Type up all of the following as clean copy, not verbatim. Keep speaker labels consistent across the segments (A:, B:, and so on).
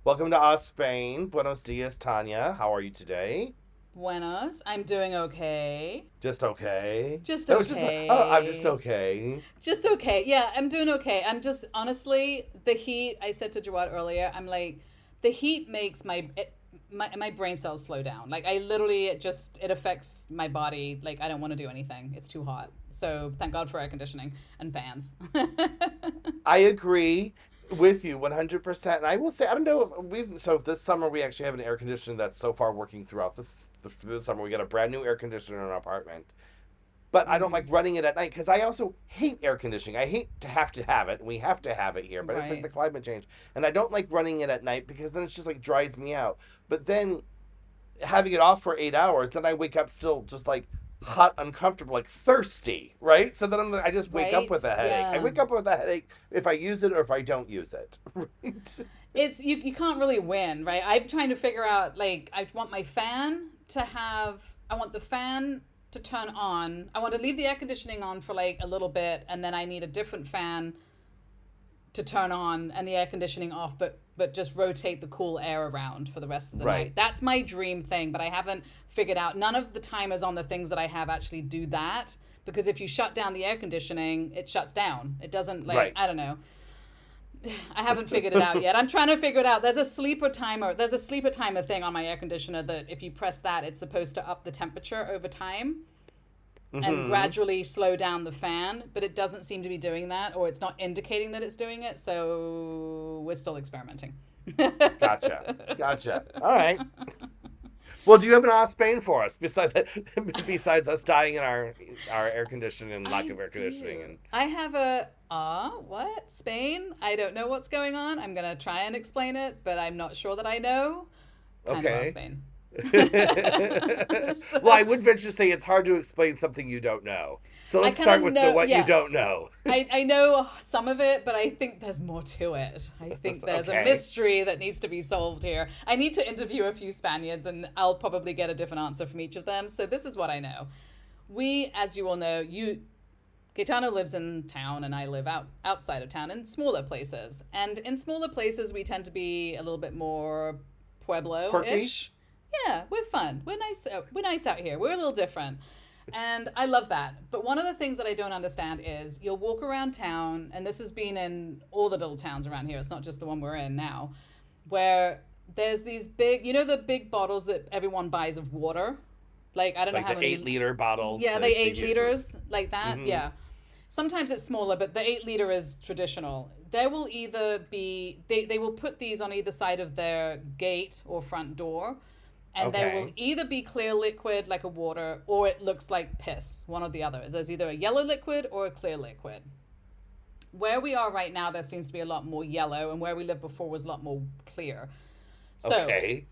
A: Welcome to Spain. Buenos dias, Tanya. How are you today?
B: Buenos. I'm doing okay.
A: Just okay.
B: Just
A: That was just, oh, I'm just
B: okay.
A: okay.
B: Just okay. Yeah, I'm doing okay. I'm just honestly the heat. I said to Jawad earlier. I'm like, the heat makes my brain cells slow down. Like I literally it affects my body. Like I don't want to do anything. It's too hot. So thank God for air conditioning and fans.
A: I agree with you 100%. And I will say, I don't know if so this summer we actually have an air conditioner that's so far working throughout this summer. We got a brand new air conditioner in our apartment. But I don't
B: Hmm.
A: like running it at night because I also hate air conditioning. I hate to have it. We have to have it here, but it's like
B: Right.
A: the climate change. And I don't like running it at night because then it's just like dries me out. But then having it off for 8 hours, then I wake up still just like hot, uncomfortable, like thirsty, right? So then I just wake up with
B: Right.
A: a headache. I
B: Yeah.
A: wake up with a headache if I use it or if I don't use it, right?
B: It's you can't really win, right? I'm trying to figure out like I want the fan to turn on. I want to leave the air conditioning on for like a little bit and then I need a different fan to turn on and the air conditioning off but just rotate the cool air around for the rest of the night.
A: Right,
B: That's my dream thing, but I haven't figured out none of the timers on the things that I have actually do that because if you shut down the air conditioning, it shuts down. It doesn't like I
A: right.
B: don't know. I haven't figured it out yet. I'm trying to figure it out. There's a sleeper timer. There's a sleeper timer thing on my air conditioner that if you press that, it's supposed to up the temperature over time and
A: Mm-hmm.
B: gradually slow down the fan, but it doesn't seem to be doing that or it's not indicating that it's doing it. So we're still experimenting.
A: Gotcha. Gotcha. All right. Well, do you have an Spain for us besides that, besides us dying in our air conditioning and lack
B: I
A: of air conditioning
B: do.
A: and
B: I have a what? Spain? I don't know what's going on. I'm going to try and explain it, but I'm not sure that I know. Kind of
A: okay.
B: Spain.
A: Well, I
B: So
A: would venture to say it's hard to explain something you don't know. So
B: I
A: let's
B: kind
A: start
B: of
A: with the
B: know,
A: what you
B: yeah.
A: don't know.
B: I know some of it, but I think there's more to it. I think there's a
A: Okay.
B: mystery that needs to be solved here. I need to interview a few Spaniards and I'll probably get a different answer from each of them. So this is what I know. We, as you all know, Gaetano lives in town and I live outside of town in smaller places. And in smaller places we tend to be a little bit more
A: Quirky?
B: Pueblo-ish. Yeah, we're fun. We're nice out here. We're a little different. And I love that. But one of the things that I don't understand is you'll walk around town, and this has been in all the little towns around here, it's not just the one we're in now, where there's these big, the big bottles that everyone buys of water? Like, I don't know
A: Like
B: how
A: the
B: many.
A: 8 liter bottles,
B: Yeah, they
A: the
B: 8 liters,
A: usual.
B: like that.
A: Mm-hmm.
B: Yeah. Sometimes it's smaller, but the 8 liter is traditional. There will either be, they will put these on either side of their gate or front door and they will
A: Okay.
B: either be clear liquid like a water or it looks like piss, one or the other. There's either a yellow liquid or a clear liquid. Where we are right now, there seems to be a lot more yellow, and where we lived before was a lot more clear. So
A: Okay.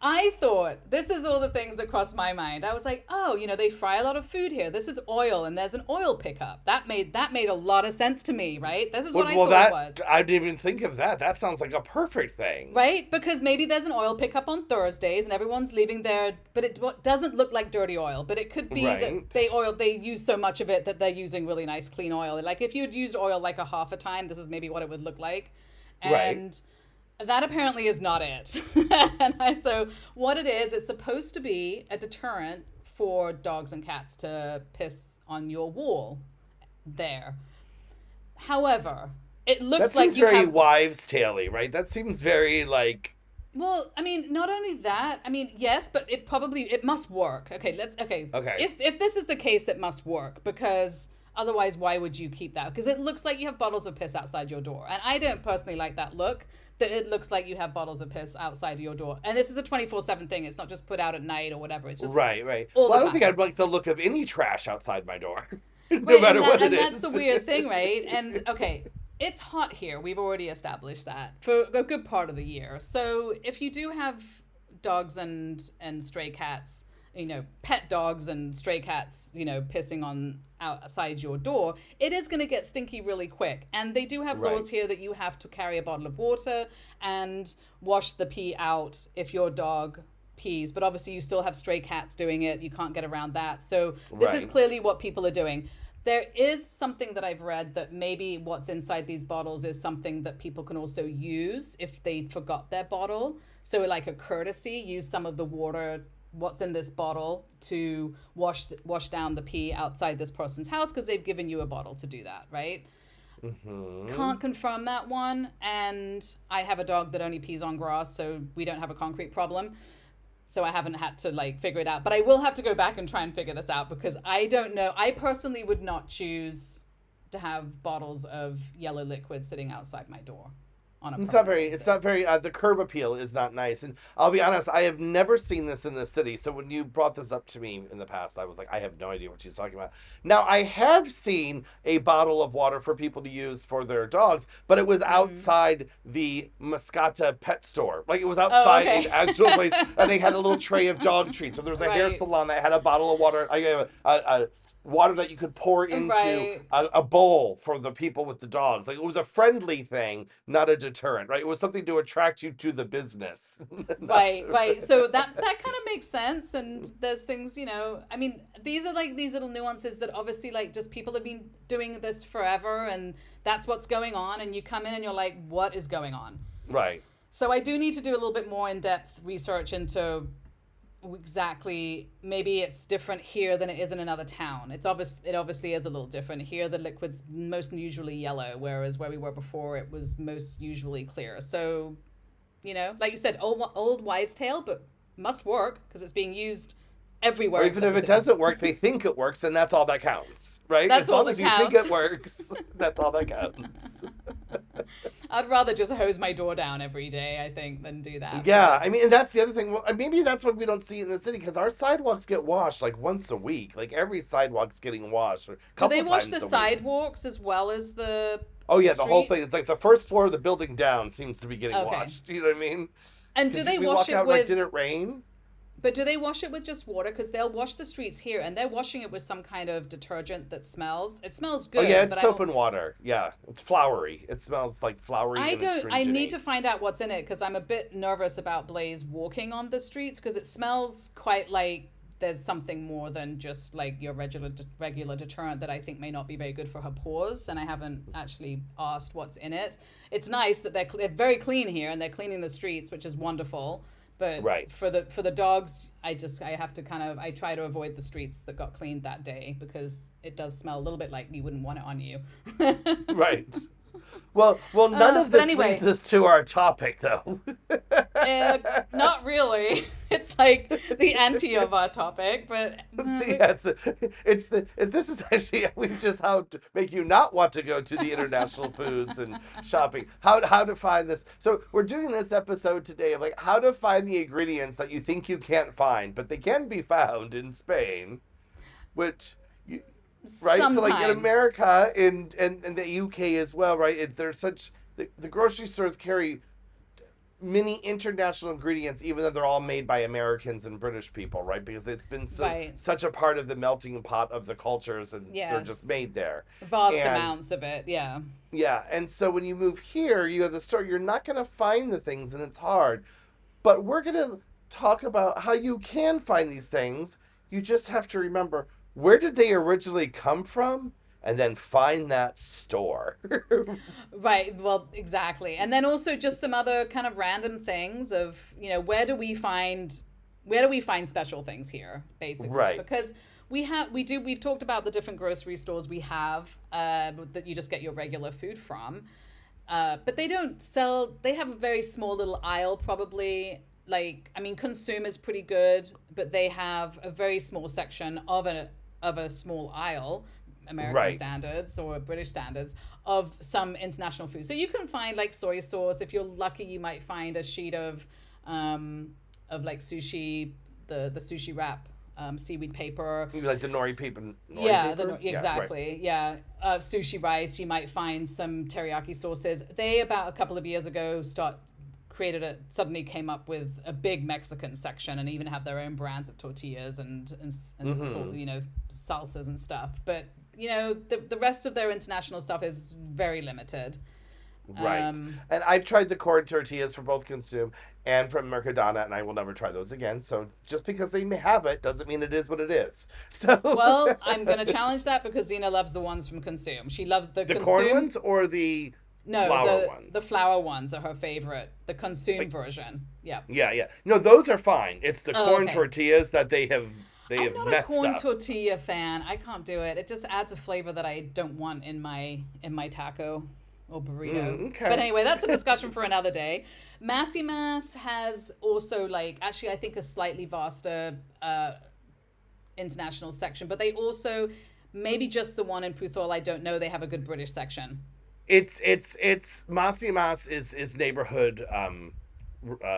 B: I thought this is all the things that crossed my mind. I was like, oh, they fry a lot of food here. This is oil, and there's an oil pickup. That made a lot of sense to me, right? This is what
A: Well,
B: I
A: well,
B: thought it
A: that
B: was.
A: I didn't even think of that. That sounds like a perfect thing.
B: Right? Because maybe there's an oil pickup on Thursdays and everyone's leaving there, but it doesn't look like dirty oil. But it could be that
A: Right.
B: they use so much of it that they're using really nice clean oil. Like if you'd used oil like a half a time, this is maybe what it would look like.
A: Right.
B: And that apparently is not it. So what it is, it's supposed to be a deterrent for dogs and cats to piss on your wall there. However, it
A: That
B: looks like
A: seems
B: you
A: very
B: have.
A: wives' tale-y, right? That seems very like
B: Well, I mean, not only that. I mean, yes, but it must work. Okay, let's okay.
A: okay.
B: If this is the case, it must work because otherwise, why would you keep that? Because it looks like you have bottles of piss outside your door, and I don't personally like that look. That it looks like you have bottles of piss outside of your door, and this is a 24/7 thing. It's not just put out at night or whatever. It's just
A: Right, right.
B: all
A: Well,
B: the
A: I don't think
B: time.
A: I'd like the look of any trash outside my door, no
B: Right,
A: matter what it
B: that's the
A: is.
B: weird thing, right? And okay, it's hot here. We've already established that for a good part of the year. So if you do have dogs and stray cats, pet dogs and stray cats, pissing on outside your door, it is going to get stinky really quick. And they do have
A: Right,
B: laws here that you have to carry a bottle of water and wash the pee out if your dog peas, but obviously you still have stray cats doing it. You can't get around that. So this is
A: right.
B: clearly what people are doing. There is something that I've read that maybe what's inside these bottles is something that people can also use if they forgot their bottle. So, like a courtesy, use some of the water, what's in this bottle, to wash down the pee outside this person's house because they've given you a bottle to do that, right?
A: Mm-hmm.
B: Can't confirm that one. And I have a dog that only pees on grass, so we don't have a concrete problem. So I haven't had to like figure it out, but I will have to go back and try and figure this out because I don't know. I personally would not choose to have bottles of yellow liquid sitting outside my door on a permanent
A: It's not
B: basis.
A: very, the curb appeal is not nice. And I'll be honest, I have never seen this in the city. So when you brought this up to me in the past, I was like, I have no idea what she's talking about. Now, I have seen a bottle of water for people to use for their dogs, but it was
B: Mm.
A: outside the Mascata pet store. Like it was
B: Oh,
A: outside an
B: okay.
A: actual place, and they had a little tray of dog treats. So there was a hair
B: Right.
A: salon that had a bottle of water. I gave a water that you could pour into
B: Right.
A: a bowl for the people with the dogs. Like it was a friendly thing, not a deterrent, right? It was something to attract you to the business, not
B: Right,
A: to.
B: right. So that kind of makes sense. And there's things, I mean, these are like these little nuances that obviously like just people have been doing this forever and that's what's going on. And you come in and you're like, what is going on?
A: Right.
B: So I do need to do a little bit more in-depth research into exactly, maybe it's different here than it is in another town. It obviously is a little different here. The liquid's most usually yellow, whereas where we were before it was most usually clear. So like you said, old wives tale, but must work because it's being used everywhere
A: Or even
B: except
A: if
B: the
A: it
B: city.
A: doesn't work, they think it works, and that's all that counts, right?
B: That's
A: As
B: all
A: long
B: that
A: as you think
B: counts.
A: it works, that's all that counts.
B: I'd rather just hose my door down every day, I think, than do that.
A: Yeah,
B: But
A: I mean, and that's the other thing. Well, maybe that's what we don't see in the city because our sidewalks get washed like once a week. Like every sidewalk's getting washed a
B: do they
A: couple
B: wash the
A: times a week.
B: sidewalks as well as the
A: Oh
B: the
A: yeah, the whole thing.
B: street?
A: It's like the first floor of the building down seems to be getting
B: Okay.
A: washed. You know what I mean?
B: And do
A: Because
B: they
A: we
B: wash
A: walk
B: it
A: out and like,
B: with
A: did it rain?
B: But do they wash it with just water? Because they'll wash the streets here, and they're washing it with some kind of detergent that smells. It smells
A: Oh yeah,
B: good,
A: it's
B: but I
A: soap
B: don't.
A: and water. Yeah, it's flowery. It smells like flowery
B: I
A: and
B: don't. I need
A: astringent.
B: to find out what's in it because I'm a bit nervous about Blaze walking on the streets because it smells quite like there's something more than just like your regular deterrent that I think may not be very good for her paws. And I haven't actually asked what's in it. It's nice that they're very clean here and they're cleaning the streets, which is wonderful. But
A: Right,
B: for the dogs, I have to I try to avoid the streets that got cleaned that day because it does smell a little bit like you wouldn't want it on you.
A: right. Well, none of
B: But
A: this leads
B: anyway,
A: us to our topic, though.
B: not really. It's like the anti of our topic, but
A: See, this is actually we've just how to make you not want to go to the international foods and shopping. How to find this. So we're doing this episode today of like how to find the ingredients that you think you can't find, but they can be found in Spain, which you, right? So like in
B: sometimes.
A: America, in the UK as well, right? There's such the grocery stores carry many international ingredients, even though they're all made by Americans and British people, right? Because it's been
B: Right.
A: such a part of the melting pot of the cultures, and they're just
B: Yes.
A: made there.
B: Vast
A: And
B: amounts of it. Yeah.
A: yeah, and so when you move here, you have the store. You're not going to find the things, and it's hard. But we're going to talk about how you can find these things. You just have to remember where did they originally come from, and then find that store.
B: Right. Well, exactly. And then also just some other kind of random things of, where do we find special things here, basically?
A: Right,
B: Because we've talked about the different grocery stores we have that you just get your regular food from. But they have a very small little aisle, probably. Like, I mean, Consume is pretty good, but they have a very small section of a small aisle, American
A: right.
B: standards or British standards, of some international food. So you can find like soy sauce. If you're lucky, you might find a sheet of like sushi, the sushi wrap, seaweed paper.
A: Maybe like the nori
B: Yeah,
A: papers. Yeah, right.
B: exactly. Yeah, sushi rice. You might find some teriyaki sauces. They about a couple of years ago suddenly came up with a big Mexican section and even have their own brands of tortillas and
A: Mm-hmm.
B: salsas and stuff. But the rest of their international stuff is very limited.
A: Right. And I've tried the corn tortillas for both Consume and from Mercadona, and I will never try those again. So just because they may have it doesn't mean it is what it is. So
B: Well, I'm going to challenge that because Zena loves the ones from Consume. She loves the
A: the corn
B: Consume.
A: ones or the
B: No,
A: flour
B: the
A: ones?
B: flour ones are her favorite. The Consume
A: Like,
B: version. Yeah.
A: yeah, yeah. No, those are fine. It's the
B: Oh,
A: corn
B: okay.
A: tortillas that they
B: I'm
A: have
B: not a
A: messed
B: corn
A: up.
B: tortilla fan. I can't do it. It just adds a flavor that I don't want in my taco or burrito. But
A: Okay.
B: anyway, that's a discussion for another day. Massy Mass has also like actually I think a slightly vaster international section, but they also maybe just the one in Puthol. I don't know. They have a good British section.
A: It's Masi Mas is neighborhood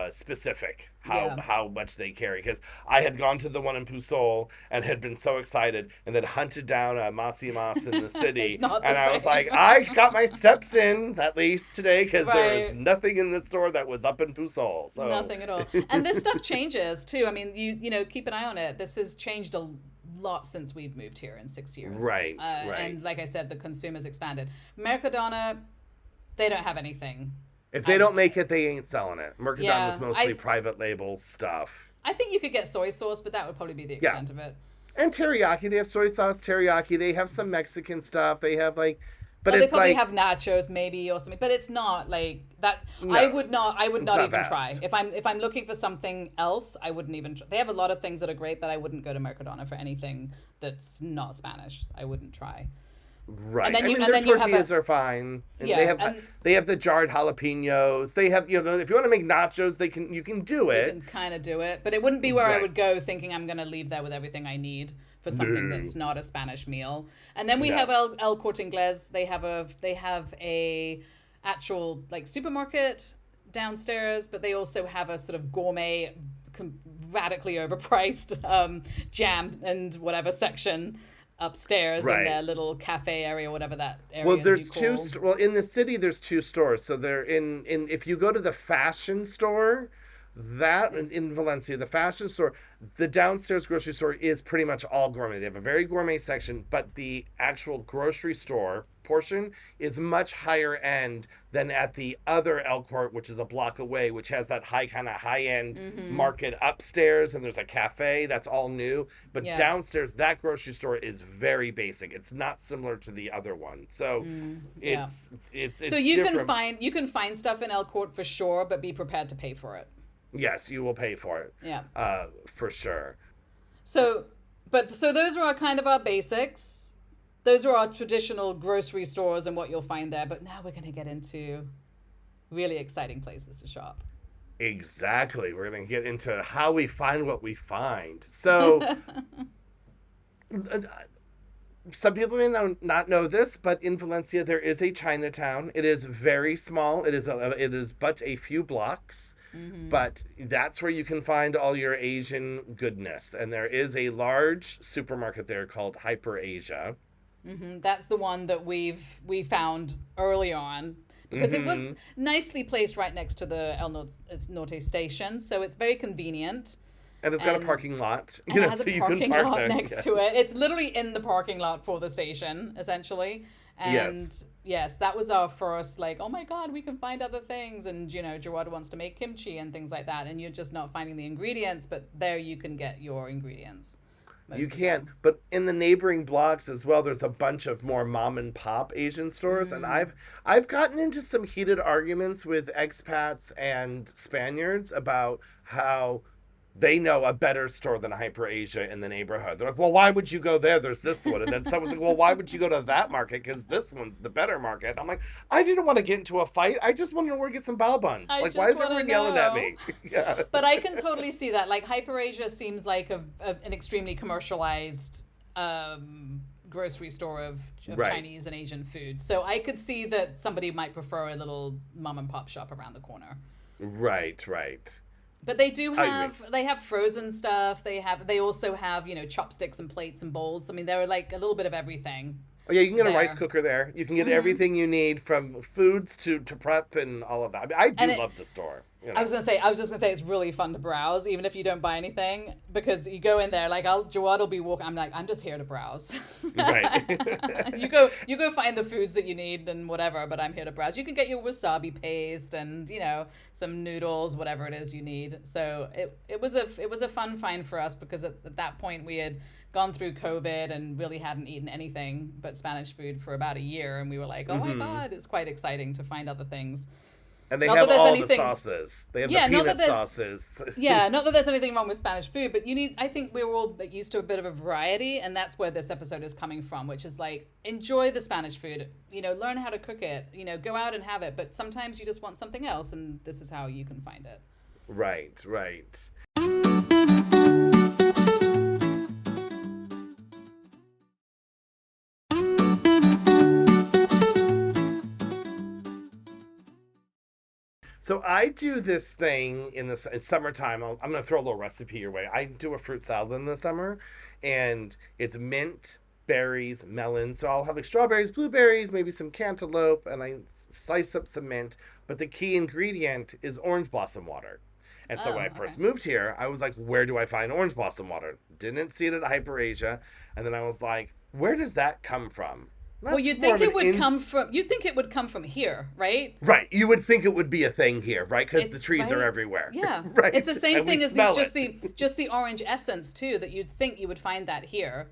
A: specific
B: Yeah,
A: how much they carry, because I had gone to the one in Pusol and had been so excited and then hunted down a Masi Mas in the
B: it's
A: city,
B: not the
A: and I was
B: same.
A: like, I got my steps in at least today because there is
B: Right.
A: nothing in the store that was up in Pusol. So
B: Nothing at all. And this stuff changes too. I mean, you know, keep an eye on it. This has changed a lot since we've moved here in 6 years.
A: right, right.
B: And like I said, the consumer's expanded. Mercadona, they don't have anything.
A: If they
B: I
A: don't make it, they ain't selling it. Mercadon is
B: yeah,
A: mostly private label stuff.
B: I think you could get soy sauce, but that would probably be the
A: Yeah.
B: extent of it.
A: And teriyaki, they have soy sauce teriyaki. They have some Mexican stuff. They have like, but
B: Oh, they
A: it's
B: probably
A: like
B: have nachos maybe or something, but it's not like that.
A: no,
B: I would
A: it's
B: not
A: not
B: even try.
A: vast.
B: If I'm looking for something else, I wouldn't even they have a lot of things that are great, but I wouldn't go to Mercadona for anything that's not Spanish. I wouldn't try. And
A: Right.
B: then
A: I
B: you
A: mean,
B: and
A: their
B: then you have
A: tortillas
B: a
A: are fine, and
B: yeah, and
A: they have the jarred jalapenos. They have, if you want to make nachos, you can do
B: you
A: it.
B: can kind of do it, but it wouldn't be where I
A: Right.
B: would go thinking I'm going to leave there with everything I need for something
A: No,
B: that's not a Spanish meal. And then we
A: no.
B: have El Corte Inglés. They have a actual like supermarket downstairs, but they also have a sort of gourmet, radically overpriced jam and whatever section upstairs in
A: Right.
B: their little cafe area, whatever that
A: Well,
B: area is you
A: there's two.
B: call.
A: Well, in the city, there's two stores. So they're in. If you go to the fashion store, that in Valencia, the fashion store, the downstairs grocery store is pretty much all gourmet. They have a very gourmet section, but the actual grocery store portion is much higher end than at the other El Court, which is a block away, which has that high end market upstairs, and there's a cafe that's all new. But
B: Yeah.
A: downstairs, that grocery store is very basic. It's not similar to the other one, so
B: Yeah.
A: it's
B: So
A: different.
B: you can find stuff in El Court for sure, but be prepared to pay for it.
A: Yes, you will pay for it,
B: Yeah.
A: for sure.
B: So, so those are our kind of our basics. Those are our traditional grocery stores and what you'll find there. But now we're going to get into really exciting places to shop.
A: Exactly. We're going to get into how we find what we find. So, some people may not know this, but in Valencia there is a Chinatown. It is very small. It is but a few blocks, but that's where you can find all your Asian goodness. And there is a large supermarket there called Hyper Asia.
B: That's the one that we found early on because it was nicely placed right next to the Norte station, so it's very convenient.
A: And it's got a
B: And
A: parking lot,
B: and it has
A: so
B: a
A: you can
B: parking
A: park
B: lot
A: there.
B: next
A: Yeah.
B: to it. It's literally in the parking lot for the station, essentially. And
A: Yes.
B: yes, that was our first like, oh my God, we can find other things. And Gerard wants to make kimchi and things like that. And you're just not finding the ingredients, but there you can get your ingredients.
A: You
B: Most of
A: can,
B: them.
A: but in the neighboring blocks as well, there's a bunch of more mom and pop Asian stores, and I've gotten into some heated arguments with expats and Spaniards about how they know a better store than Hyper Asia in the neighborhood. They're like, well, why would you go there? There's this one. And then someone's like, well, why would you go to that market? Because this one's the better market. I'm like, I didn't want to get into a fight. I just want to know where to get some bao buns.
B: I
A: Like, why
B: just
A: is
B: wanna
A: everyone yelling at
B: know.
A: me? Yeah.
B: But I can totally see that. Like Hyperasia seems like an extremely commercialized grocery store of
A: Right.
B: Chinese and Asian food. So I could see that somebody might prefer a little mom and pop shop around the corner.
A: Right, right.
B: But they do
A: I
B: have they have frozen stuff. They also have, chopsticks and plates and bowls. I mean, they're like a little bit of everything
A: Oh yeah, you can get a
B: there.
A: rice cooker there. You can get everything you need from foods to prep and all of that. I mean, I do
B: And
A: love the store. you
B: I was
A: know.
B: gonna say, I was just gonna say it's really fun to browse, even if you don't buy anything, because you go in there, like Jawad will be walking. I'm like, I'm just here to browse.
A: Right.
B: You go find the foods that you need and whatever, but I'm here to browse. You can get your wasabi paste and some noodles, whatever it is you need. So it was a fun find for us because at that point we had gone through COVID and really hadn't eaten anything but Spanish food for about a year, and we were like, oh my
A: Hmm.
B: god, it's quite exciting to find other things.
A: And they
B: Not that
A: have
B: there's
A: all the
B: anything
A: sauces. They have the
B: yeah, not that
A: peanut
B: there's
A: sauces.
B: yeah, not that there's anything wrong with Spanish food, but I think we're all used to a bit of a variety, and that's where this episode is coming from, which is like, enjoy the Spanish food, learn how to cook it, go out and have it, but sometimes you just want something else, and this is how you can find it.
A: Right, right. So I do this thing in summertime. I'm going to throw a little recipe your way. I do a fruit salad in the summer, and it's mint, berries, melon. So I'll have like strawberries, blueberries, maybe some cantaloupe, and I slice up some mint. But the key ingredient is orange blossom water. And so when
B: Oh,
A: I
B: okay.
A: first moved here, I was like, where do I find orange blossom water? Didn't see it at Hyperasia. And then I was like, where does that come from?
B: Well,
A: That's more of an
B: you'd think it would come from here, right?
A: right. You would think it would be a thing here, right? Because the
B: It's
A: trees are
B: right.
A: everywhere,
B: Yeah. It's
A: right?
B: the same
A: And we
B: thing as the
A: smell it,
B: just the orange essence too, that you'd think you would find that here.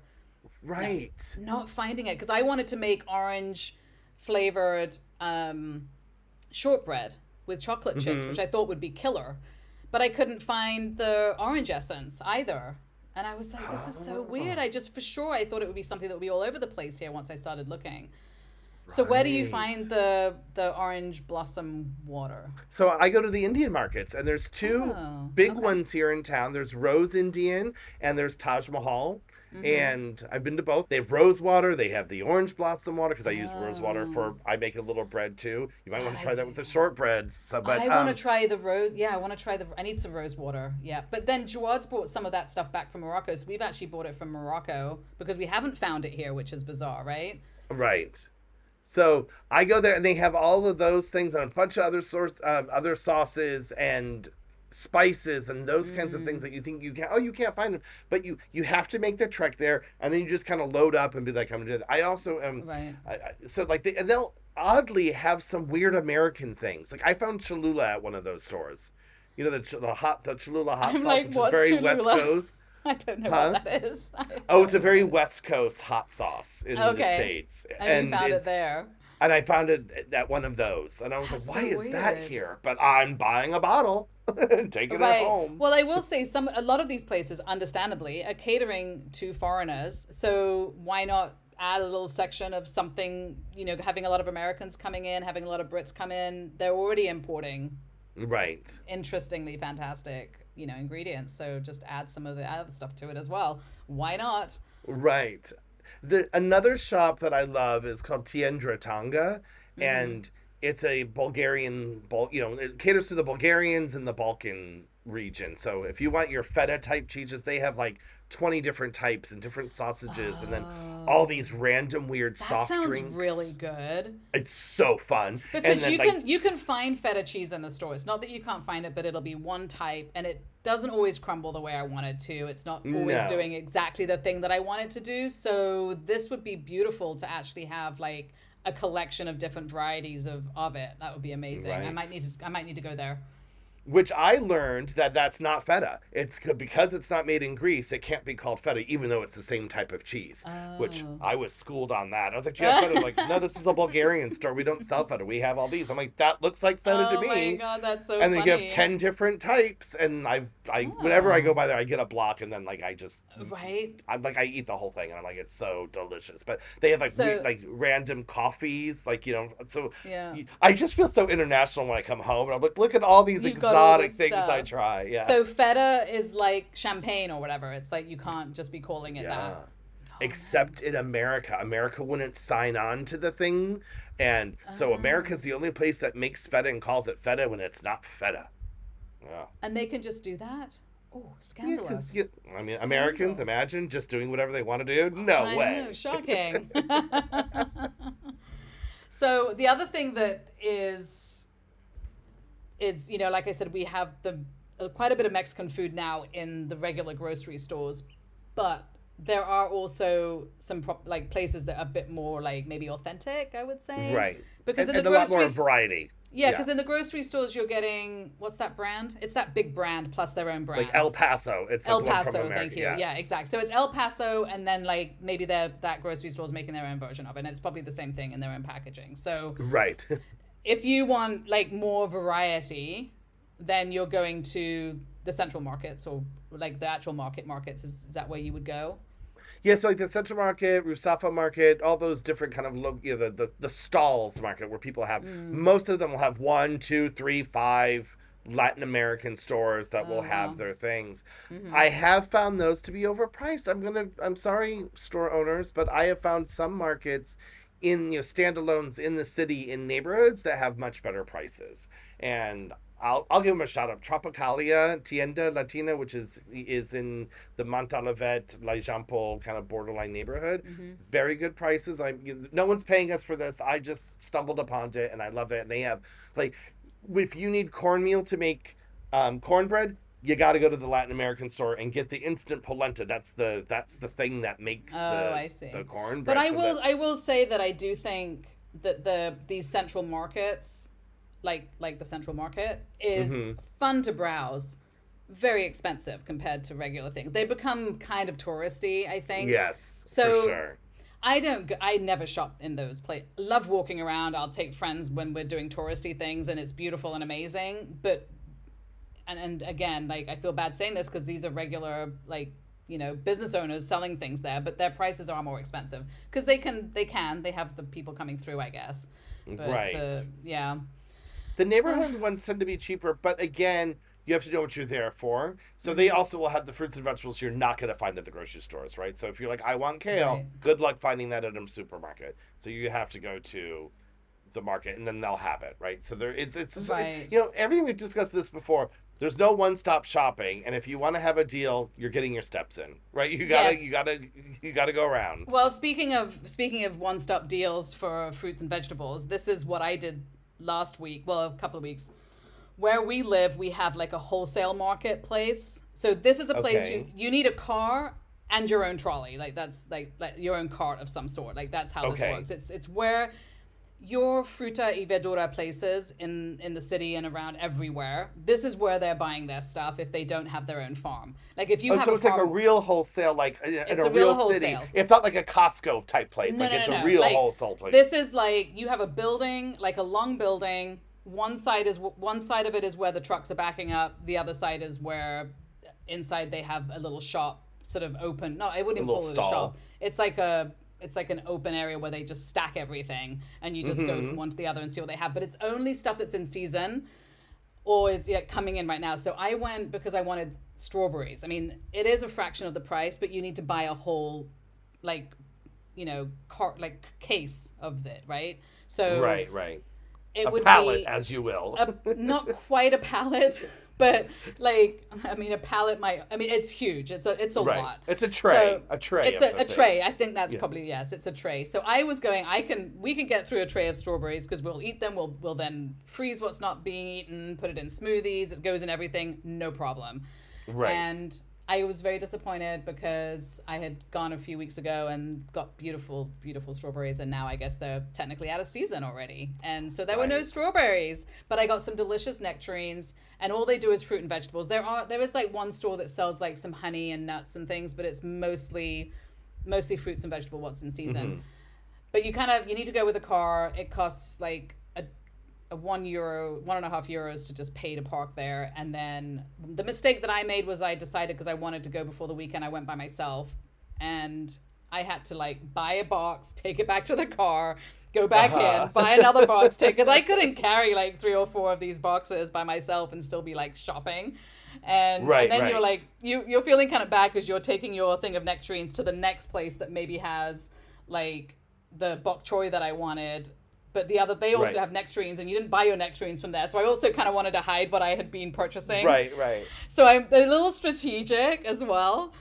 B: No,
A: right?
B: not finding it, because I wanted to make orange flavored shortbread with chocolate chips,
A: Hmm.
B: which I thought would be killer, but I couldn't find the orange essence either. And I was like, this is so weird.
A: Oh,
B: For sure, I thought it would be something that would be all over the place here once I started looking. So where do you
A: right.
B: find the orange blossom water?
A: So I go to the Indian markets, and there's two
B: Oh,
A: big
B: okay.
A: ones here in town. There's Rose Indian, and there's Taj Mahal.
B: Mm-hmm.
A: And I've been to both. They have rose water. They have the orange blossom water because I use rose water
B: Oh,
A: for. I make a little bread too. You might want to
B: I
A: try that
B: do
A: with the
B: that.
A: shortbreads. So, but
B: I want to try the rose. Yeah, I want to try the. I need some rose water. Yeah, but then Jawad's brought some of that stuff back from Morocco, so we've actually bought it from Morocco because we haven't found it here, which is bizarre, right?
A: right. So I go there and they have all of those things and a bunch of other sauces and spices and those kinds of things
B: Mm,
A: that you think you can't find them, but you have to make the trek there and then you just kind of load up and be like, I'm gonna do that. I also am,
B: right.
A: so like and they'll oddly have some weird American things. Like I found Cholula at one of those stores. You know the Cholula hot
B: I'm
A: sauce,
B: like,
A: which is
B: what's
A: very West
B: Cholula?
A: Coast,
B: I don't know what
A: huh?
B: that is. I
A: Oh, it's
B: don't
A: a very
B: know.
A: West Coast hot sauce in the
B: Okay,
A: States,
B: and you
A: and
B: found it
A: it's
B: there.
A: and I found it at one of those, and I was like,
B: That's
A: "Why
B: so
A: is that
B: weird.
A: here?" But I'm buying a bottle and taking it
B: Right.
A: home.
B: Well, I will say a lot of these places, understandably, are catering to foreigners. So why not add a little section of something? Having a lot of Americans coming in, having a lot of Brits come in. They're already importing
A: Right,
B: interestingly fantastic, ingredients. So just add some of the other stuff to it as well. Why not?
A: right. Another shop that I love is called Tiendra Tonga,
B: Mm-hmm.
A: and it's a Bulgarian, it caters to the Bulgarians in the Balkan region. So if you want your feta type cheeses, they have like 20 different types and different sausages, and then all
B: Oh,
A: these random weird
B: that
A: soft
B: sounds really
A: drinks.
B: good.
A: It's so fun. And
B: Because
A: then like
B: you can find feta cheese in the stores. Not that you can't find it, but it'll be one type, and it doesn't always crumble the way I want it to. It's not always
A: no,
B: doing exactly the thing that I want it to do. So this would be beautiful to actually have like a collection of different varieties of it. That would be amazing.
A: right?
B: I might need to go there.
A: Which I learned that that's not feta. Because it's not made in Greece. It can't be called feta, even though it's the same type of cheese. Which
B: Oh.
A: I was schooled on that. I was like, "Do you have feta?" They're like, no, this is a Bulgarian store. We don't sell feta. We have all these. I'm like, that looks like feta to
B: Oh my
A: me.
B: god, that's so
A: And then you have
B: funny.
A: 10 different types, and I whenever I
B: Oh,
A: go by there, I get a block, and then like
B: right.
A: I'm like I eat the whole thing, and I'm like it's so delicious. But they have like
B: So
A: like random coffees, like so
B: yeah,
A: I just feel so international when I come home, and I'm like, look at all these
B: you've got all
A: exotic
B: this
A: things I
B: stuff.
A: try. Yeah,
B: So feta is like champagne or whatever. It's like you can't just be calling it that.
A: yeah.
B: Oh man.
A: Except in America, America wouldn't sign on to the thing, and so
B: Oh.
A: America's the only place that makes feta and calls it feta when it's not feta. Yeah.
B: And they can just do that? Oh,
A: Yeah, because
B: scandalous.
A: I mean, Americans
B: Scandal.
A: imagine just doing whatever they want to do. No
B: I know,
A: way.
B: shocking. So the other thing that is is, like I said, we have the quite a bit of Mexican food now in the regular grocery stores, but there are also some like places that are a bit more like maybe authentic, I would say,
A: Right.
B: because in the
A: And a lot more
B: grocery
A: variety.
B: yeah,
A: Yeah.
B: because in the grocery stores you're getting, what's that brand? It's that big brand plus their own
A: Like El
B: brands.
A: Paso. It's like
B: El
A: the one from
B: Paso,
A: America.
B: thank you.
A: Yeah.
B: Yeah, exactly. So it's El Paso, and then like maybe that grocery store is making their own version of it, and it's probably the same thing in their own packaging. So
A: Right.
B: if you want like more variety, then you're going to the central markets or like the actual markets. Is that where you would go?
A: Yeah, so like the Central Market, Rusafa Market, all those different kind of the stalls market where people have
B: Mm.
A: most of them will have one, two, three, five Latin American stores that will
B: Oh
A: have
B: wow.
A: their things.
B: Mm-hmm.
A: I have found those to be overpriced. I'm sorry, store owners, but I have found some markets in standalones in the city in neighborhoods that have much better prices. And I'll give them a shout out. Tropicalia Tienda Latina, which is in the Montalivet, La Jean Paul kind of borderline neighborhood.
B: Mm-hmm.
A: Very good prices. No one's paying us for this. I just stumbled upon it and I love it. And they have like, if you need cornmeal to make cornbread, you got to go to the Latin American store and get the instant polenta. That's the thing that makes
B: Oh,
A: the
B: I see.
A: the
B: But
A: cornbread.
B: I
A: So
B: will
A: that
B: I will say that I do think that these central markets, like the central market, is
A: hmm
B: fun to browse. Very expensive compared to regular things. They become kind of touristy, I think.
A: yes, for
B: So
A: sure.
B: I never shop in those places. Love walking around. I'll take friends when we're doing touristy things and it's beautiful and amazing. But and again, like I feel bad saying this because these are regular like business owners selling things there, but their prices are more expensive because they have the people coming through, I guess. But
A: Right.
B: yeah.
A: The
B: Uh,
A: neighborhood ones tend to be cheaper, but again, you have to know what you're there for. So they
B: mm-hmm.
A: also will have the fruits and vegetables you're not going to find at the grocery stores, right? So if you're like, I want kale,
B: Right.
A: good luck finding that at a supermarket. So you have to go to the market and then they'll have it, right? So
B: Right.
A: everything we've discussed this before. There's no one-stop shopping, and if you want to have a deal, you're getting your steps in, right?
B: Yes.
A: You gotta go around.
B: Well, speaking of one-stop deals for fruits and vegetables, this is what I did last week. Well, a couple of weeks. Where we live, we have like a wholesale marketplace. So this is a place
A: Okay.
B: you need a car and your own trolley. Like that's like your own cart of some sort. Like that's how this
A: Okay.
B: works. It's where your fruta y verdura places in the city and around everywhere. This is where they're buying their stuff if they don't have their own farm. Like if you
A: Oh,
B: have
A: so
B: a
A: it's like a
B: farm,
A: real wholesale, like in
B: it's
A: a
B: a real
A: real city.
B: wholesale.
A: It's not like a Costco type place.
B: No,
A: Like
B: no,
A: it's
B: no,
A: a
B: no.
A: real
B: Like
A: wholesale
B: this
A: place.
B: is like you have a building, like a long building. One side of it is where the trucks are backing up. The other side is where inside they have a little shop, sort of open. No, I wouldn't
A: A
B: even
A: little
B: call it a shop.
A: stall.
B: It's like an open area where they just stack everything and you just go from
A: hmm
B: one to the other and see what they have. But it's only stuff that's in season or is coming in right now. So I went because I wanted strawberries. I mean, it is a fraction of the price, but you need to buy a whole like cart like case of it, right? So
A: Right, right.
B: it
A: A
B: would
A: pallet,
B: be
A: as you will.
B: not quite a pallet, but like I mean a pallet might I mean it's huge. It's a
A: Right.
B: lot.
A: It's a
B: So
A: tray. A tray
B: it's
A: of the
B: a tray.
A: things.
B: I think that's
A: Yeah.
B: probably yes, it's a tray. So I was going we can get through a tray of strawberries because we'll eat them, we'll then freeze what's not being eaten, put it in smoothies, it goes in everything, no problem.
A: Right.
B: And I was very disappointed because I had gone a few weeks ago and got beautiful, beautiful strawberries, and now I guess they're technically out of season already. And so there were no
A: Right.
B: strawberries, but I got some delicious nectarines, and all they do is fruit and vegetables. There is like one store that sells like some honey and nuts and things, but it's mostly fruits and vegetable what's in season.
A: hmm
B: But you need to go with a car. It costs like a €1, 1.5 euros to just pay to park there. And then the mistake that I made was I decided because I wanted to go before the weekend, I went by myself and I had to like buy a box, take it back to the car, go back
A: Uh-huh.
B: in, buy another box, take because I couldn't carry like 3 or 4 of these boxes by myself and still be like shopping. And
A: Right,
B: then you're
A: right.
B: like you're feeling kind of bad because you're taking your thing of nectarines to the next place that maybe has like the bok choy that I wanted, but they also
A: Right.
B: have nectarines and you didn't buy your nectarines from there, so I also kind of wanted to hide what I had been purchasing.
A: Right, right.
B: So I'm a little strategic as well.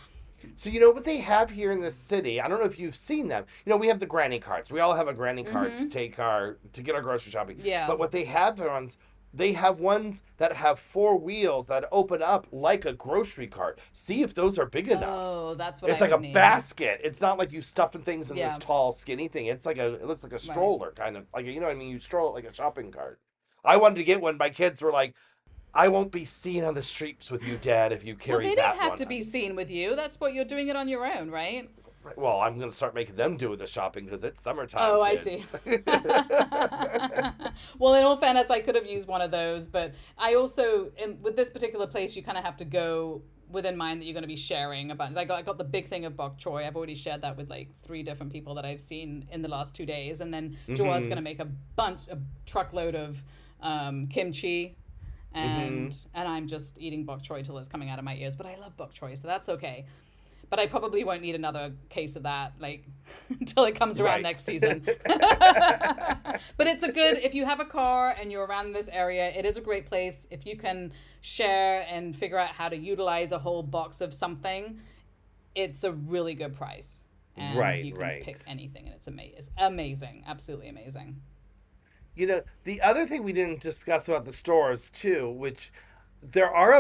A: So you know what they have here in the city? I don't know if you've seen them. We have the granny carts. We all have a granny cart to
B: Mm-hmm.
A: take to get our grocery shopping.
B: Yeah.
A: But what they have are ones They have ones that have four wheels that open up like a grocery cart. See if those are big enough.
B: Oh, that's what
A: It's
B: I
A: like a
B: would need.
A: basket. It's not like you stuffing things in this
B: Yeah,
A: tall, skinny thing. It's like it looks like a
B: right.
A: stroller, kind of like, you know what I mean? You stroll it like a shopping cart. I wanted to get one. My kids were like, I won't be seen on the streets with you, Dad, if you
B: Well,
A: carry
B: they don't
A: that
B: have
A: one.
B: to be seen with you. That's what you're doing it on your own, right?
A: Well, I'm going to start making them do the shopping because it's summertime,
B: Oh, I see.
A: kids.
B: Well, in all fairness, I could have used one of those, but I also, with this particular place, you kind of have to go with in mind that you're going to be sharing a bunch. I got the big thing of bok choy. I've already shared that with like 3 different people that I've seen in the last 2 days, and then Joel's going
A: Mm-hmm.
B: to make a truckload of kimchi,
A: Mm-hmm.
B: and I'm just eating bok choy till it's coming out of my ears. But I love bok choy, so that's okay. But I probably won't need another case of that like until it comes around
A: Right.
B: next season. But it's a good, if you have a car and you're around this area, it is a great place if you can share and figure out how to utilize a whole box of something. It's a really good price, and
A: Right,
B: you can
A: right.
B: pick anything, and it's amazing, absolutely amazing.
A: The other thing we didn't discuss about the stores too, which there are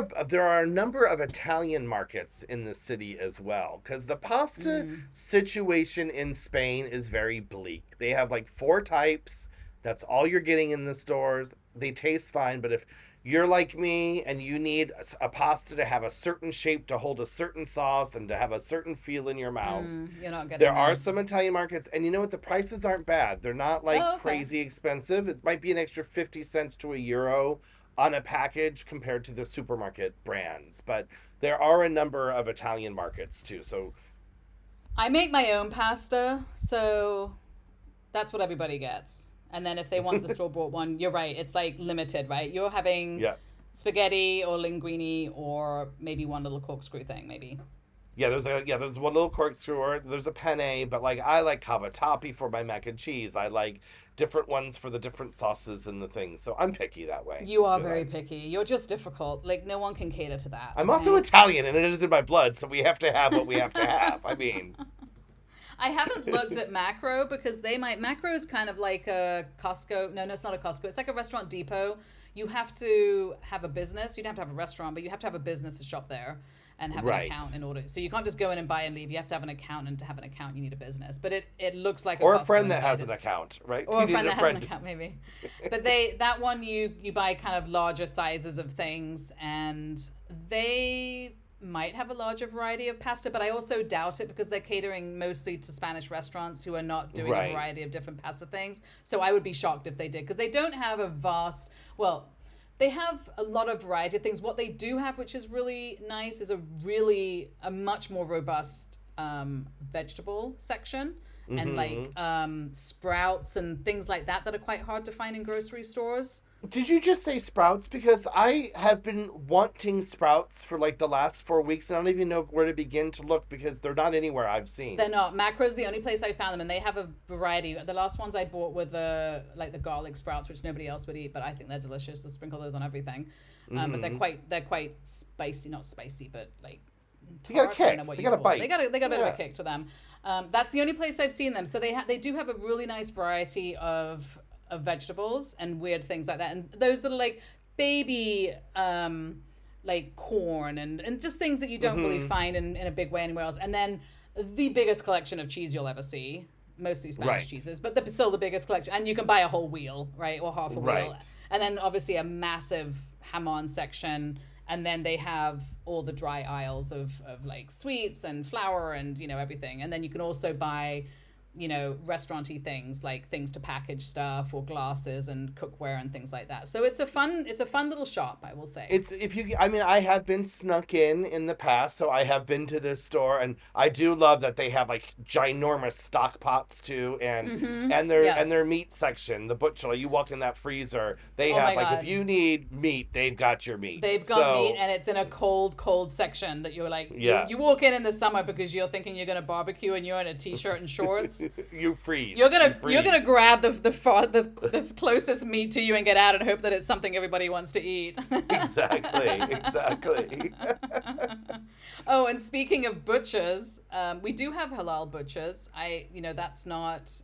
A: a number of Italian markets in the city as well, because the pasta
B: Mm.
A: situation in Spain is very bleak. They have like four types. That's all you're getting in the stores. They taste fine, but if you're like me and you need a pasta to have a certain shape to hold a certain sauce and to have a certain feel in your mouth,
B: You're not
A: there
B: getting
A: are
B: that.
A: some Italian markets, and you know what? The prices aren't bad. They're not like
B: Oh, okay.
A: crazy expensive. It might be an extra 50 cents to a euro on a package compared to the supermarket brands, but there are a number of Italian markets too. So,
B: I make my own pasta, so that's what everybody gets. And then if they want the store bought one, you're right. It's like limited, right? You're having
A: yeah.
B: spaghetti or linguine or maybe one little corkscrew thing, maybe.
A: There's one little corkscrew or there's a penne, but like I like cavatappi for my mac and cheese. I like different ones for the different sauces and the things. So I'm picky that way.
B: You are
A: 'Cause
B: very picky. You're just difficult. Like no one can cater to that,
A: I'm also
B: okay?
A: Italian and it is in my blood, so we have to have what we have to have. I mean,
B: I haven't looked at Macro because Macro is kind of like a Costco. No, it's not a Costco. It's like a restaurant depot. You have to have a business. You don't have to have a restaurant, but you have to have a business to shop there and have an
A: right.
B: account in order. So you can't just go in and buy and leave. You have to have an account, and to have an account, you need a business. But it looks like a
A: Or a
B: Costco
A: friend that
B: inside.
A: has an account, right?
B: Or
A: You
B: a
A: need
B: friend
A: a
B: that has an
A: friend.
B: account, maybe. But that one you buy kind of larger sizes of things, and they might have a larger variety of pasta, but I also doubt it because they're catering mostly to Spanish restaurants who are not doing a
A: Right.
B: variety of different pasta things. So I would be shocked if they did because they don't have a vast, well, they have a lot of variety of things. What they do have, which is really nice, is a much more robust vegetable section and like
A: Hmm.
B: sprouts and things like that are quite hard to find in grocery stores.
A: Did you just say sprouts? Because I have been wanting sprouts for like the last 4 weeks, and I don't even know where to begin to look because they're not anywhere I've
B: They're
A: seen.
B: not. Macro's the only place I found them, and they have a variety. The last ones I bought were the garlic sprouts, which nobody else would eat, but I think they're delicious. To sprinkle those on everything, but
A: Hmm.
B: they're quite spicy, not spicy, but like
A: They got a
B: tart. I don't know
A: kick.
B: what
A: They
B: you
A: got a
B: call it.
A: bite.
B: They got a bit of a
A: Yeah.
B: kick to them. That's the only place I've seen them. So they do have a really nice variety of vegetables and weird things like that, and those that are like baby like corn and just things that you don't really
A: Hmm.
B: find in a big way anywhere else. And then the biggest collection of cheese you'll ever see, mostly Spanish
A: Right.
B: cheeses, but still the biggest collection. And you can buy a whole wheel, right, or half a wheel,
A: Right.
B: and then obviously a massive hamon section. And then they have all the dry aisles of like sweets and flour and everything. And then you can also buy restaurant-y things like things to package stuff or glasses and cookware and things like that. So it's a fun little shop, I will say.
A: It's if you I mean I have been snuck in the past, so I have been to this store, and I do love that they have like ginormous stock pots too, and
B: Mm-hmm.
A: and
B: Yeah.
A: their meat section, the butcher, like, you walk in that freezer, they
B: Oh
A: have
B: my
A: like if
B: God.
A: you need meat, they've got your meat.
B: They've got meat,
A: So
B: and it's in a cold section that you're like
A: yeah.
B: you walk in the summer because you're thinking you're gonna barbecue and you're in a t-shirt and shorts.
A: You freeze.
B: You're
A: You
B: gonna
A: freeze.
B: grab the closest meat to you and get out and hope that it's something everybody wants to eat.
A: Exactly. Exactly.
B: Oh, and speaking of butchers, we do have halal butchers. That's not.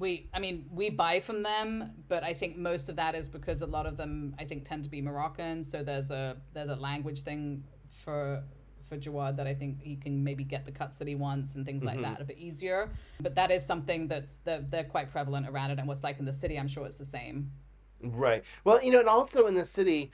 B: we buy from them, but I think most of that is because a lot of them, I think, tend to be Moroccan. So there's a language thing for Jawad that I think he can maybe get the cuts that he wants and things like that a bit easier. But that is something they're quite prevalent around it. And what's like in the city, I'm sure it's the same.
A: Right. Well, and also in the city,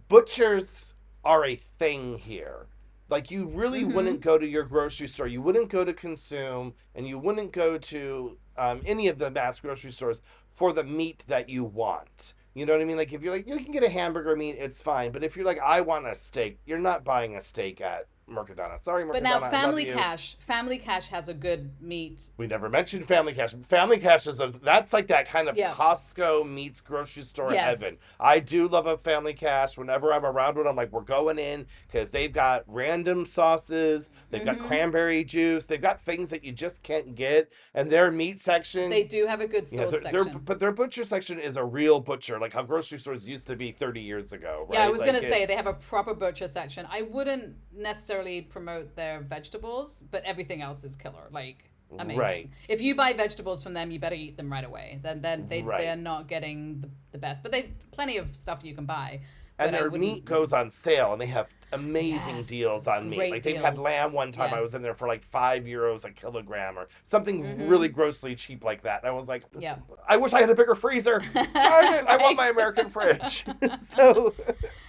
A: butchers are a thing here. Like, you really
B: Mm-hmm.
A: wouldn't go to your grocery store. You wouldn't go to Consume, and you wouldn't go to any of the mass grocery stores for the meat that you want. You know what I mean? Like, if you're like, you can get a hamburger meat, it's fine. But if you're like, I want a steak, you're not buying a steak at Mercadona. Sorry,
B: But now
A: Mercadona, I love you.
B: Family Cash has a good meat.
A: We never mentioned Family Cash. Family Cash that's like that kind of
B: Yeah.
A: Costco meets grocery store heaven.
B: Yes.
A: I do love a Family Cash. Whenever I'm around one, I'm like, we're going in because they've got random sauces, they've got
B: Mm-hmm.
A: cranberry juice, they've got things that you just can't get, and their meat
B: They
A: section.
B: do have a good
A: Yeah,
B: sauce section.
A: but their butcher section is a real butcher, like how grocery stores used to be 30 years ago,
B: Yeah, I
A: right?
B: was gonna
A: Like
B: say they
A: it's
B: have a proper butcher section. I wouldn't necessarily promote their vegetables, but everything else is killer. Like amazing.
A: right,
B: If you buy vegetables from them, you better eat them right away. Then they're
A: right.
B: not getting the best. But they've plenty of stuff you can buy.
A: And
B: But I
A: their
B: wouldn't.
A: meat goes on sale, and they have amazing
B: Yes,
A: deals on meat.
B: great
A: Like, they've had
B: deals.
A: lamb one time. I was
B: Yes.
A: in there for like €5 a kilogram or something really
B: Mm-hmm.
A: grossly cheap like that. And I was like,
B: Yeah.
A: I wish I had a bigger freezer. Darn it! I want my
B: Right.
A: American fridge. So,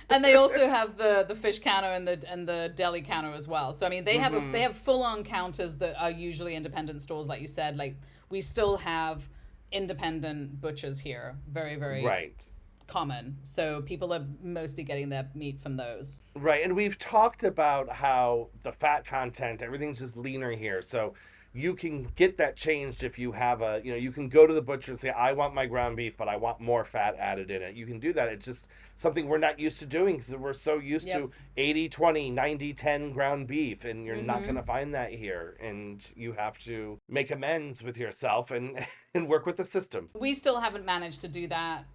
B: And they also have the fish counter and the deli counter as well. So I mean, they have full on counters that are usually independent stores, like you said. Like we still have independent butchers here, very very
A: right.
B: common. So people are mostly getting their meat from those.
A: Right. And we've talked about how the fat content, everything's just leaner here. So you can get that changed if you have you can go to the butcher and say, I want my ground beef, but I want more fat added in it. You can do that. It's just something we're not used to doing because we're so used
B: Yep.
A: to 80-20, 90-10 ground beef. And you're not going
B: Mm-hmm.
A: to find that here. And you have to make amends with yourself and, and work with the system.
B: We still haven't managed to do that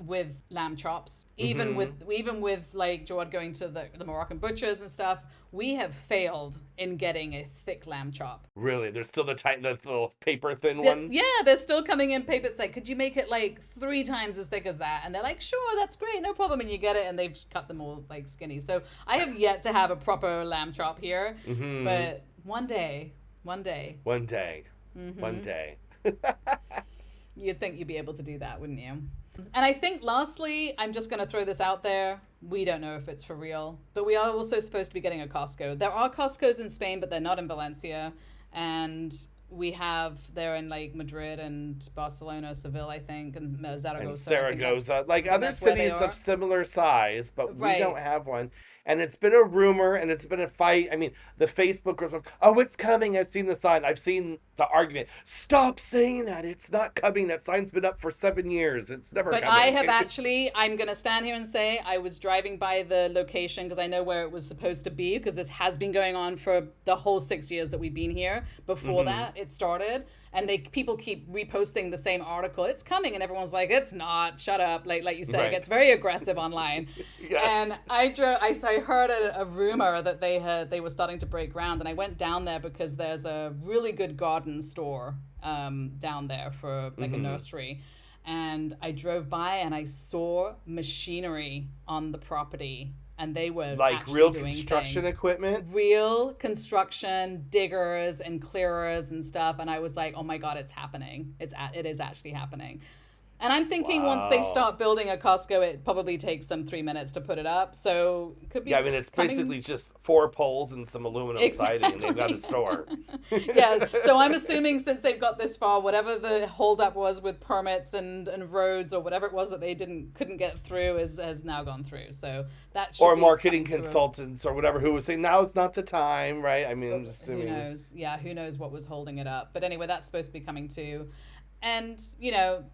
B: with lamb chops.
A: Hmm.
B: Even with like Jawad going to the Moroccan butchers and stuff, we have failed in getting a thick lamb chop.
A: Really, there's still the little paper thin ones.
B: Yeah, they're still coming in paper. It's like, could you make it like 3 times as thick as that? And they're like, sure, that's great, no problem. And you get it, and they've cut them all like skinny. So I have yet to have a proper lamb chop here,
A: Hmm.
B: but one day, one day,
A: One day. One
B: hmm
A: day.
B: you'd think you'd be able to do that, wouldn't you? And I think lastly, I'm just going to throw this out there. We don't know if it's for real, but we are also supposed to be getting a Costco. There are Costcos in Spain, but they're not in Valencia. And they're in like Madrid and Barcelona, Seville, I think, and
A: And
B: Zaragoza.
A: Zaragoza, like
B: I think
A: other
B: that's where they
A: cities of
B: are.
A: similar size, but we don't
B: Right.
A: have one. And it's been a rumor and it's been a fight. I mean, the Facebook groups, oh, it's coming. I've seen the sign. I've seen the argument. Stop saying that. It's not coming. That sign's been up for 7 years. It's never
B: But I
A: coming.
B: have actually, I'm going to stand here and say I was driving by the location because I know where it was supposed to be because this has been going on for the whole 6 years that we've been here. Before
A: Hmm.
B: that, it started. And people keep reposting the same article. It's coming, and everyone's like, "It's not. Shut up!" Like you said, it
A: Right.
B: gets very aggressive online.
A: Yes.
B: And I heard a rumor that they were starting to break ground, and I went down there because there's a really good garden store down there for like a
A: Hmm.
B: nursery, and I drove by and I saw machinery on the property, and they were
A: Like
B: actually
A: real
B: doing
A: construction
B: things,
A: equipment.
B: real construction diggers and clearers and stuff, and I was like, oh my god, it's happening. It is actually happening. And I'm thinking once they
A: Wow.
B: start building a Costco, it probably takes them 3 minutes to put it up. So it could
A: Yeah, I
B: be
A: mean, it's
B: coming.
A: basically just 4 poles and some aluminum siding, and they've got a
B: Exactly.
A: store.
B: Yeah. So I'm assuming since they've got this far, whatever the holdup was with permits and roads or whatever it was that they couldn't get through has now gone through. So that should
A: Or
B: be
A: marketing
B: coming to a.
A: consultants or whatever who was saying now's not the time, right? I mean, I'm just
B: Who
A: assuming.
B: knows? Yeah, who knows what was holding it up. But anyway, that's supposed to be coming too. And,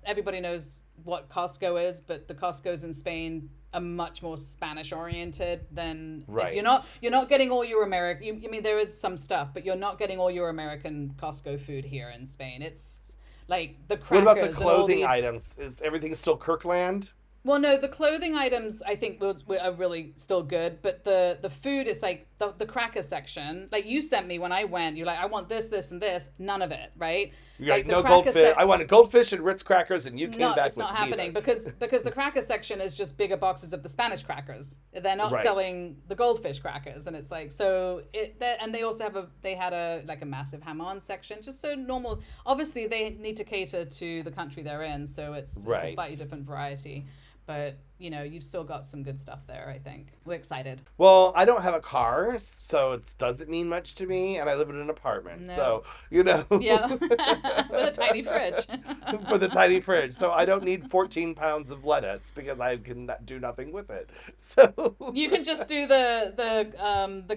B: everybody knows what Costco is, but the Costco's in Spain are much more Spanish oriented than
A: Right.
B: you're not getting all your American. I mean, there is some stuff, but you're not getting all your American Costco food here in Spain. It's like the
A: What about the
B: crackers and all
A: clothing
B: these.
A: items? Is everything still Kirkland?
B: Well, no, the clothing items I think are really still good, but the food is like the cracker section. Like you sent me when I went, you're like, I want this, this, and this. None of it, right?
A: You're
B: Like
A: like,
B: the
A: no
B: cracker
A: goldfish.
B: set.
A: I wanted goldfish and Ritz crackers, and you came
B: No,
A: back
B: it's
A: with
B: not happening
A: neither.
B: because the cracker section is just bigger boxes of the Spanish crackers. They're not
A: Right.
B: selling the goldfish crackers, and it's like so. And they also had a like a massive ham-on section, just so normal. Obviously, they need to cater to the country they're in, so it's a
A: Right.
B: slightly different variety. But you've still got some good stuff there. I think we're excited.
A: Well, I don't have a car, so it doesn't mean much to me, and I live in an apartment.
B: No.
A: So, you know.
B: Yeah, with a tiny fridge.
A: For the tiny fridge. So I don't need 14 pounds of lettuce because I can do nothing with it. So
B: You can just do the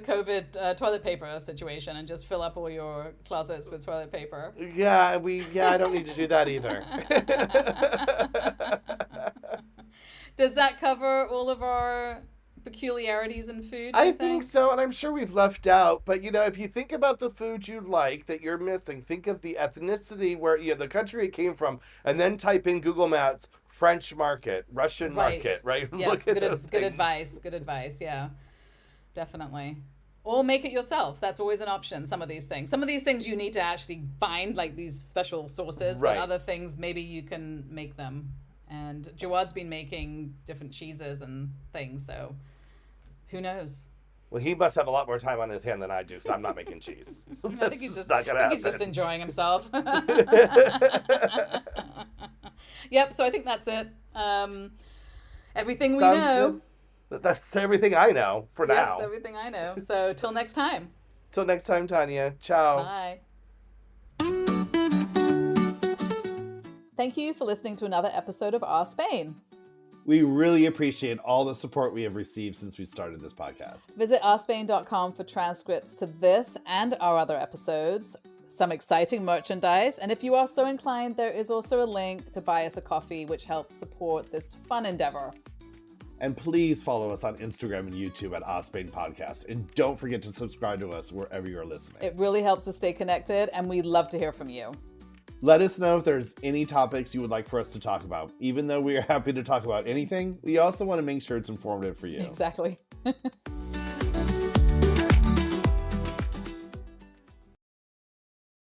B: COVID toilet paper situation and just fill up all your closets with toilet paper.
A: yeah, I don't need to do that either.
B: Does that cover all of our peculiarities in food?
A: I think so, and I'm sure we've left out. But if you think about the food you like that you're missing, think of the ethnicity where the country it came from, and then type in Google Maps French market, Russian market, right?
B: Yeah,
A: Look at those
B: good
A: things.
B: advice. Good advice. Yeah, definitely. Or make it yourself. That's always an option. Some of these things you need to actually find, like these special sources.
A: Right.
B: But other things, maybe you can make them. And Jawad's been making different cheeses and things, so who knows?
A: Well, he must have a lot more time on his hand than I do, because I'm not making cheese. So
B: I
A: that's
B: think he's
A: just
B: just,
A: not gonna
B: I
A: happen.
B: think he's just enjoying himself. Yep, so I think that's it. Everything we
A: Sounds
B: know.
A: good. That's everything I know for
B: Yeah,
A: now.
B: that's everything I know. So till next time.
A: Till next time, Tanya. Ciao.
B: Bye. Thank you for listening to another episode of Our Spain.
A: We really appreciate all the support we have received since we started this podcast.
B: Visit ourspain.com for transcripts to this and our other episodes, some exciting merchandise, and if you are so inclined, there is also a link to buy us a coffee, which helps support this fun endeavor.
A: And please follow us on Instagram and YouTube at Ospain Podcast. And don't forget to subscribe to us wherever you're listening.
B: It really helps us stay connected, and we'd love to hear from you.
A: Let us know if there's any topics you would like for us to talk about. Even though we are happy to talk about anything, we also want to make sure it's informative for you.
B: Exactly.